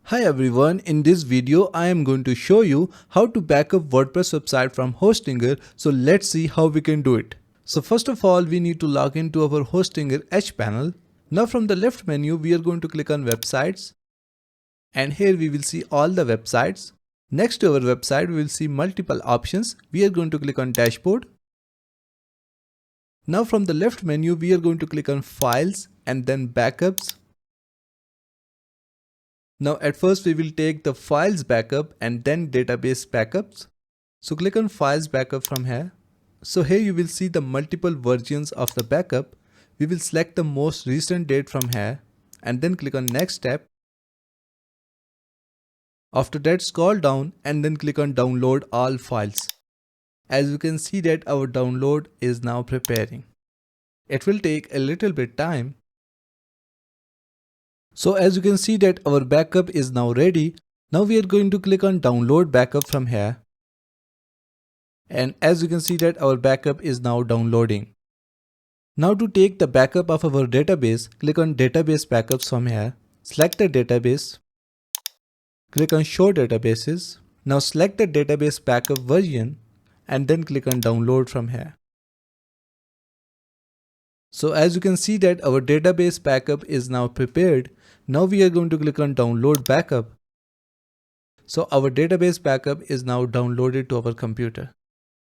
Hi everyone, in this video I am going to show you how to back up WordPress website from Hostinger. So let's see how we can do it. So first of all, we need to log into our Hostinger H panel. Now from the left menu, we are going to click on websites. And here we will see all the websites. Next to our website, we will see multiple options. We are going to click on dashboard. Now from the left menu, we are going to click on files and then backups. Now at first we will take the files backup and then database backups. So click on files backup from here. So here you will see the multiple versions of the backup. We will select the most recent date from here and then click on next step. After that, scroll down and then click on download all files. As you can see that our download is now preparing. It will take a little bit time. So as you can see that our backup is now ready. Now we are going to click on download backup from here. And as you can see that our backup is now downloading. Now to take the backup of our database, click on database backups from here. Select the database. Click on show databases. Now select the database backup version and then click on download from here. So as you can see that our database backup is now prepared. Now we are going to click on download backup. So our database backup is now downloaded to our computer.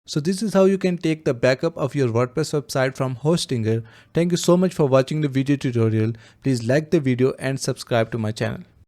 So this is how you can take the backup of your WordPress website from Hostinger. Thank you so much for watching the video tutorial. Please like the video and subscribe to my channel.